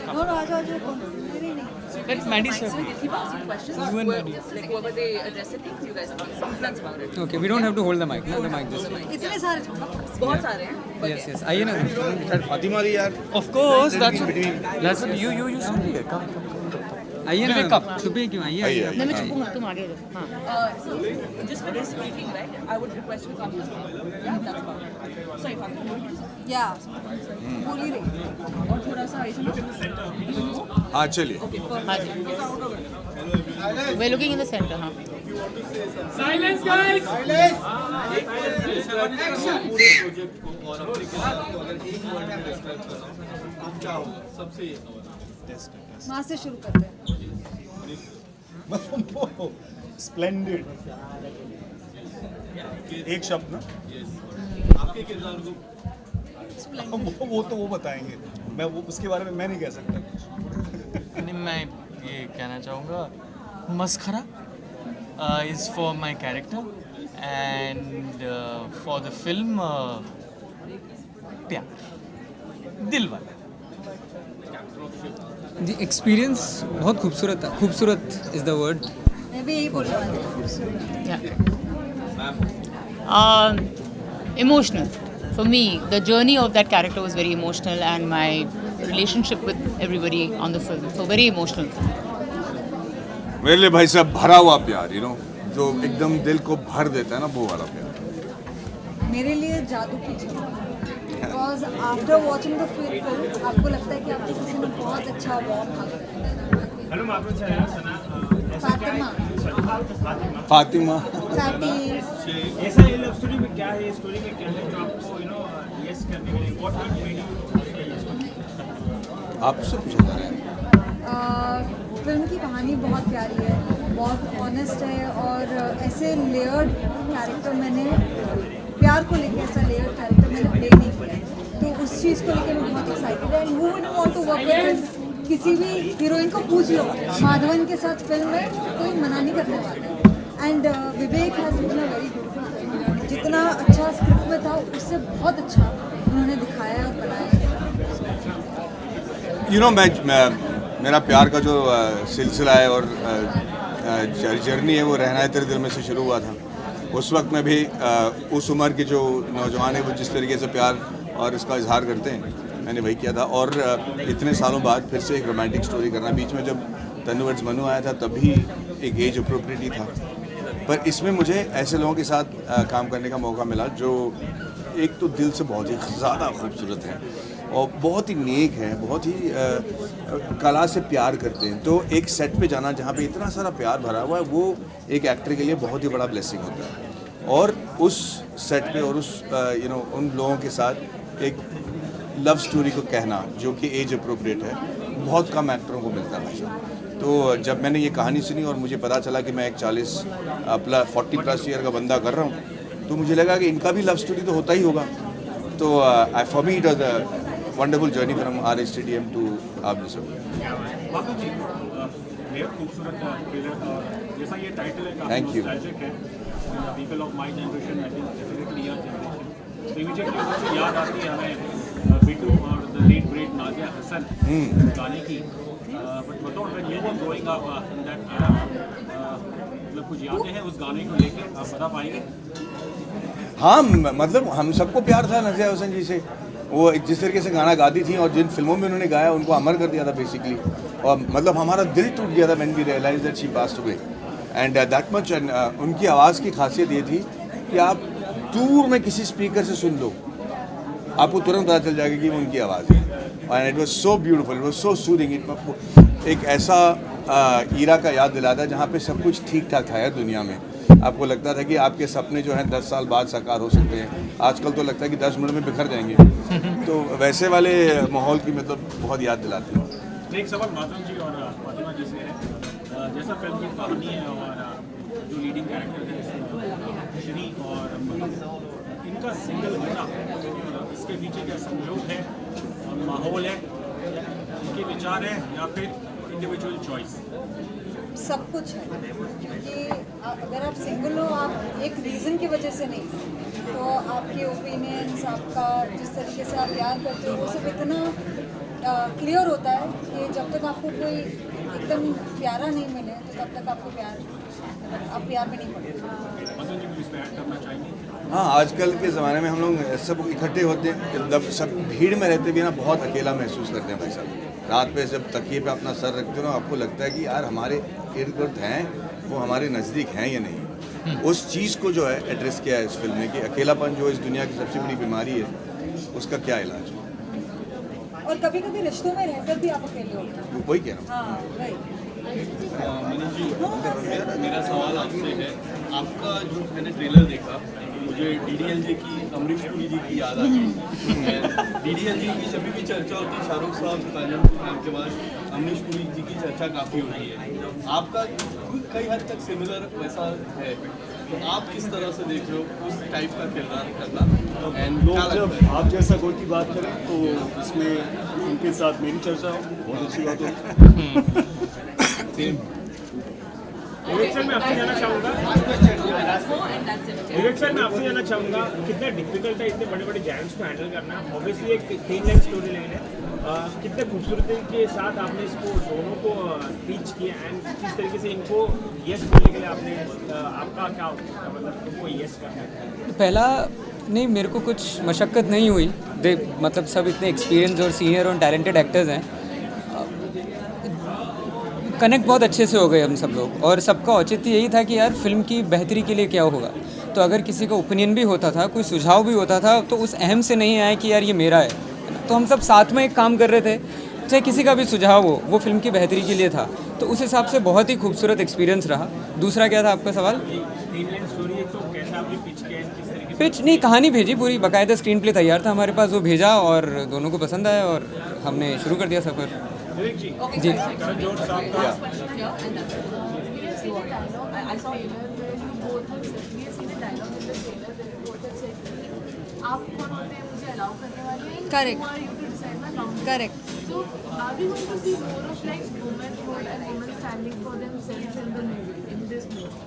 No, no, Let Maddie sir. Keep asking questions. You and Maddie. Like whoever they address it to, you guys answer. That's about it. Okay, we don't have to hold the mic. No, the mic just. इतने सारे बहुत सारे हैं. but Yes, yes. आइए ना. फातिमा दी यार Of course, that's what you should be. Come. आइए ना. छुपे क्यों? आइए. नहीं मैं चुपूंगा तुम आगे जाओ हाँ So just for this speaking, right? I would request you to come to the mic. Yeah, that's about it. Sorry, Fatima. या बोल ही रही और थोड़ा सा ऐसे ना. हाँ चलिए हाँ जी we're looking in the center हाँ वहाँ से शुरू करते हैं स्प्लेंडेड एक शब्द ना वो तो वो बताएंगे मैं वो उसके बारे में मैं नहीं कह सकता नहीं मैं ये कहना चाहूँगा मस्खरा is for my character and for the film प्यार दिल वाला The experience बहुत खूबसूरत था खूबसूरत is the word मैं भी यही बोलने वाली Yeah. Emotional. For me, the journey of that character was very emotional, and my relationship with everybody on the film. So very emotional. मेरे लिए भाई साहब भरा हुआ प्यार जो एकदम दिल को भर देता है ना वो वाला प्यार मेरे लिए जादू की चीज़ because after watching the film आपको लगता है कि आपको किसी ने बहुत अच्छा वार्म फातिमा फातिमा फैटी ऐसा ये लव स्टोरी में क्या है स्टोरी में क्या है जो आपको यस करने के लिए व्हाट मेड यू आपसे पूछा जा रहा है फिल्म की कहानी बहुत प्यारी है बहुत ऑनेस्ट है और ऐसे लेयर्ड कैरेक्टर मैंने प्यार को लेकर ऐसा लेयर्ड कैरेक्टर मैंने प्ले नहीं किया तो उस चीज़ को लेकर मैं बहुत एक्साइटेड है and who would want to work with किसी भी हीरोइन को पूछ लो माधवन के साथ फिल्म में कोई मना नहीं करने वाला है and Vivek has written a very beautiful film जितना अच्छा स्क्रिप्ट में था उससे बहुत अच्छा उन्होंने दिखाया और बनाया मैं मेरा प्यार का जो सिलसिला है और जर्नी है वो रहना है तेरे दिल में से शुरू हुआ था उस वक्त में भी उस उम्र के जो नौजवान है वो जिस तरीके से प्यार और इसका इजहार करते हैं मैंने वही किया था और इतने सालों बाद फिर से एक रोमांटिक स्टोरी करना बीच में जब तन्नू वर्ड्स मनु आया था तभी एक एज अप्रोप्रिएट ही था पर इसमें मुझे ऐसे लोगों के साथ काम करने का मौका मिला जो एक तो दिल से बहुत ही ज़्यादा खूबसूरत है और बहुत ही नेक है बहुत ही कला से प्यार करते हैं तो एक सेट पे जाना जहाँ पे इतना सारा प्यार भरा हुआ है वो एक एक्टर के लिए बहुत ही बड़ा ब्लेसिंग होता है और उस सेट पे और उस उन लोगों के साथ एक लव स्टोरी को कहना जो कि एज अप्रोप्रिएट है बहुत कम एक्टरों को मिलता है तो जब मैंने ये कहानी सुनी और मुझे पता चला कि मैं एक 40+ ईयर का बंदा कर रहा हूँ तो मुझे लगा कि इनका भी लव स्टोरी तो होता ही होगा तो for me it was a wonderful journey from RSTDM to आप जैसा जैसा ये टाइटल है Thank you. People of my generation I think definitely your generation immediately मुझे याद आती है हमें बिट्टू और the late great Nazia Hasan गाने की बट बताओ when you were growing up in that era मतलब कुछ यादें हैं उस गाने को लेकर आप बता पाएंगे हाँ मतलब हम सबको प्यार था नाज़िया हसन जी से वो जिस तरीके से गाना गाती थी और जिन फिल्मों में उन्होंने गाया उनको अमर कर दिया था बेसिकली और मतलब हमारा दिल टूट गया था when we realise that she passed away and that much उनकी आवाज़ की खासियत ये थी कि आप दूर में किसी स्पीकर से सुन लो आपको तुरंत पता चल जाएगा कि वो उनकी आवाज़ है and it was so beautiful it was so soothing it एक ऐसा ईरा का याद दिलाता है जहाँ पे सब कुछ ठीक ठाक था यार दुनिया में आपको लगता था कि आपके सपने जो हैं 10 साल बाद साकार हो सकते हैं आजकल तो लगता है कि 10 मिनट में बिखर जाएंगे तो वैसे वाले माहौल की मतलब बहुत याद दिलाते हैं एक सवाल माधवन जी और फातिमा जी से है जैसा फिल्म की कहानी है और जो लीडिंग कैरेक्टर है श्री और इनका सिंगल होना इसके पीछे क्या संयोग है और माहौल है इनके विचार है या फिर इंडिविजुअल चॉइस सब कुछ है क्योंकि अगर आप सिंगल हो आप एक रीज़न अच्छे से नहीं। तो आपके ओपिनियंस, आपका जिस तरीके से आप प्यार करते हो वो सब इतना क्लियर होता है कि जब तक आपको कोई एकदम प्यारा नहीं मिले तो तब तक आपको आप प्यार में नहीं पड़ते। हाँ, आजकल के ज़माने में हम लोग सब इकट्ठे होते हैं, जब सब भीड़ में रहते भी ना बहुत अकेला महसूस करते हैं भाई साहब। रात पे जब तकिए पे अपना सर रखते हो ना, आपको लगता है कि यार हमारे इर्द गिर्द हैं, वो हमारे नज़दीक हैं या नहीं। उस चीज़ को जो है एड्रेस किया है इस फिल्म में कि अकेलापन जो इस दुनिया की सबसे बड़ी बीमारी है, उसका क्या इलाज है। और कभी कभी रिश्तों में रहकर भी आप अकेले होते हैं। वही कह रहा हूँ। हाँ, राइट। मनीष जी, मेरा सवाल आपसे है, आपका जो मैंने ट्रेलर देखा मुझे DDLJ की अमरीश पुरी जी की याद आ गई। DDLJ की जब भी चर्चा होती है शाहरुख साहब ताजम खान के बाद अमरीश पुरी जी की चर्चा काफ़ी होती है। आपका कई हद तक सिमिलर वैसा है, तो आप किस तरह से देख रहे हो उस टाइप का किरदार करना? एंड लोग जब आप जैसा कोई की बात करें तो इसमें उनके साथ मेरी चर्चा हो, बहुत अच्छी बात होती है। डायरेक्शन में आपसे जाना चाहूँगा कितना डिफिकल्ट है इतने बड़े बड़े जायंट्स को हैंडल करना। ऑब्वियसली एक 3 लाइन स्टोरी लाइन है, कितने खूबसूरती के साथ आपने इसको दोनों को टीच किया एंड किस तरीके से इनको यस बोलने के लिए आपने आपका क्या मतलब उनको यस करना है? पहला नहीं, मेरे को कुछ मशक्क़त नहीं हुई। मतलब सब इतने एक्सपीरियंस और सीनियर और टैलेंटेड एक्टर्स हैं, कनेक्ट बहुत अच्छे से हो गए हम सब लोग। और सबका औचित्य यही था कि यार फिल्म की बेहतरी के लिए क्या होगा। तो अगर किसी का ओपिनियन भी होता था, कोई सुझाव भी होता था, तो उस अहम से नहीं आया कि यार ये मेरा है। तो हम सब साथ में एक काम कर रहे थे, चाहे किसी का भी सुझाव हो, वो फिल्म की बेहतरी के लिए था। तो उस हिसाब से बहुत ही खूबसूरत एक्सपीरियंस रहा। दूसरा क्या था आपका सवाल? पिच नहीं, कहानी भेजी पूरी, बाकायदा स्क्रीन प्ले तैयार था हमारे पास, वो भेजा और दोनों को पसंद आया और हमने शुरू कर दिया सफ़र। जी correct correct. So, are we going to see more of like womanhood and women standing for themselves in the movie, in this movie?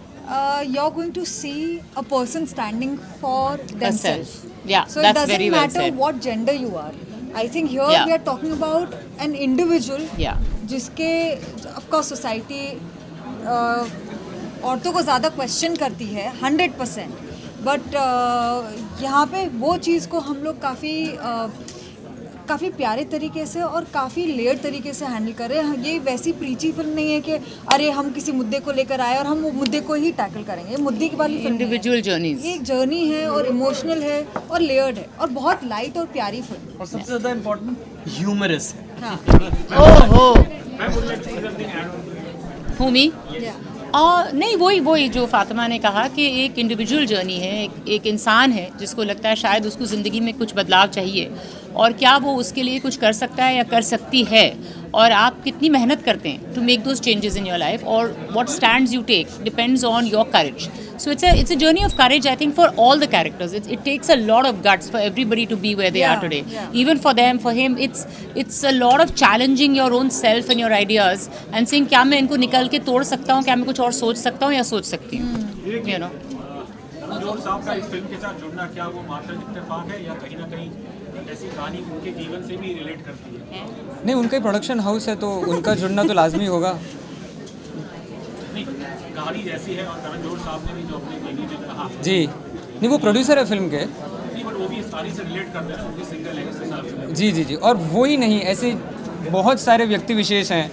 You're going to see a person standing for themselves. Yeah, So it that's doesn't very well matter said. what gender you are. I think here Yeah. we are talking about an individual Yeah. जिसके of course society औरतों को ज़्यादा question करती है 100%, but यहाँ पे वो चीज़ को हम लोग काफ़ी प्यारे तरीके से और काफ़ी लेयर तरीके से हैंडल कर रहे हैं। ये वैसी प्रीची फिल्म नहीं है कि अरे हम किसी मुद्दे को लेकर आए और हम वो मुद्दे को ही टैकल करेंगे। ये मुद्दे की वाली फिल्म इंडिविजुअल जर्नीज, ये एक जर्नी है और इमोशनल है और लेयर्ड है और बहुत लाइट और प्यारी फिल्म। और सबसे ज़्यादा इम्पोर्टेंट ह्यूमरस है। हाँ, ओहो भूमि नहीं, वही जो फातिमा ने कहा कि एक इंडिविजुअल जर्नी है, एक इंसान है जिसको लगता है शायद उसको ज़िंदगी में कुछ बदलाव चाहिए और क्या वो उसके लिए कुछ कर सकता है या कर सकती है, और आप कितनी मेहनत करते हैं to make those changes in your life, और what stands you take depends on your courage. So it's a journey of courage, I think, for all the characters. It takes a lot of guts for everybody to be where they are today. Yeah. Even for them, for him, it's a lot of challenging your own self and your ideas and saying क्या मैं इनको निकल के तोड़ सकता हूँ, क्या मैं कुछ और सोच सकता हूँ या सोच सकती हूँ, you know. रणजोर साहब का इस फिल्म के साथ जुड़ना क्या वो मात्र इत्तेफाक है या कहीं ना कहीं ऐसी कहानी उनके जीवन से भी रिलेट करती है? नहीं, उनका ही प्रोडक्शन हाउस है तो उनका जुड़ना तो लाजमी होगा। नहीं, कहानी जैसी है और रणजोर साहब ने भी जो अपने बेनी में कहा जी नहीं, वो प्रोड्यूसर है फिल्म के। नहीं, बट वो भी इस कहानी से रिलेट करते हैं, वो भी सिंगल है इस हिसाब से। जी और वो ही नहीं, ऐसे बहुत सारे व्यक्ति विशेष हैं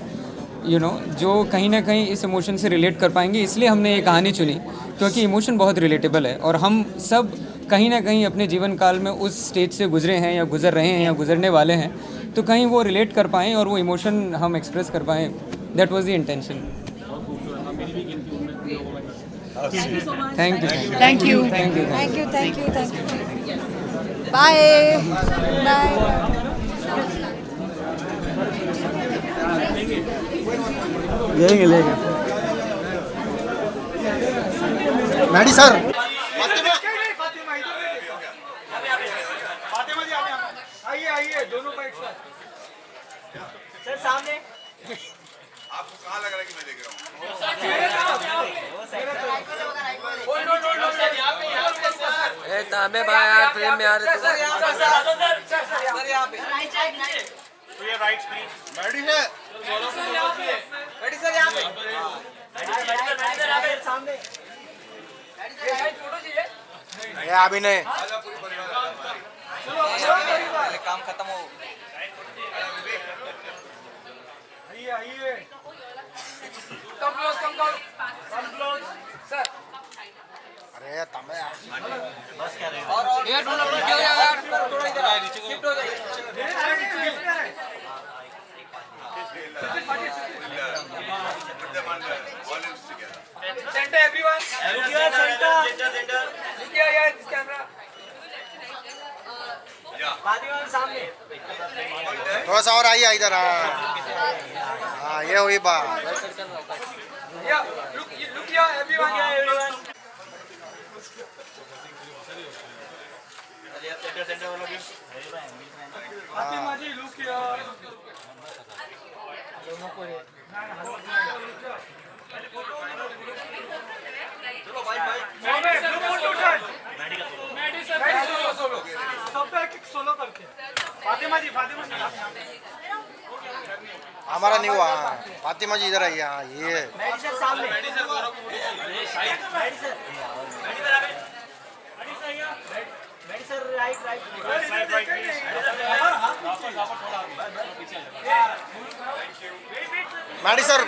जो कहीं ना कहीं इस इमोशन से रिलेट कर पाएंगे। इसलिए हमने ये कहानी चुनी क्योंकि इमोशन बहुत रिलेटेबल है और हम सब कहीं ना कहीं अपने जीवन काल में उस स्टेज से गुजरे हैं या गुजर रहे हैं या गुजरने वाले हैं, तो कहीं वो रिलेट कर पाएँ और वो इमोशन हम एक्सप्रेस कर पाएँ। That was the intention. Thank you. Bye. लेंगे मैडी सर। आइए दोनों बाइक सर सामने। आपको कहाँ लग रहा है कि मैं देख रहा हूँ? हमें भाई यार फ्रेम में आ रहे थे अभी नहीं काम खत्म हो अरे तमे ये टूल अपलोड किया यार थोड़ा इधर शिफ्ट हो जाइए centre everyone centre look here यार दिस कैमरा सामने थोड़ा सा और आइए इधर हाँ ये हुई बात लुक हियर एवरीवन सेंटर वाला भी फातिमा जी लुक हियर दोनों को चलो भाई सोलो सब पे एक सोलो करके फातिमा जी हमारा नहीं हुआ फातिमा जी इधर आइए हाँ ये मेडिसर सामने मेडिसर गौरव मेडिसर राइट मेडिसर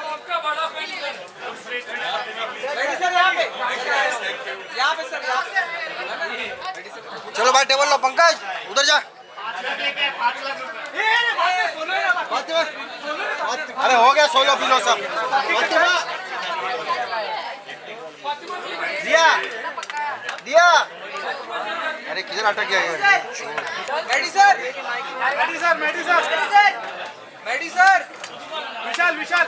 आपका बड़ा यहाँ पे सर चलो भाई टेबल लो पंकज उधर जा अरे हो गया सोलो पिलो सब दिया अरे किधर अटक गया मेडिसर विशाल मेडिसर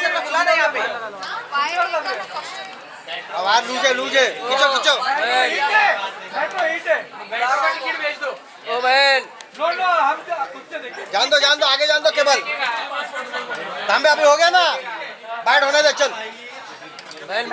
को बुलाना यहाँ पे आवाज लूजे खींचो टिकट भेज दो ओ बहन लो हम जान दो आगे जान दो केवल तांबे अभी हो गया ना बैठ होने दे चल बहन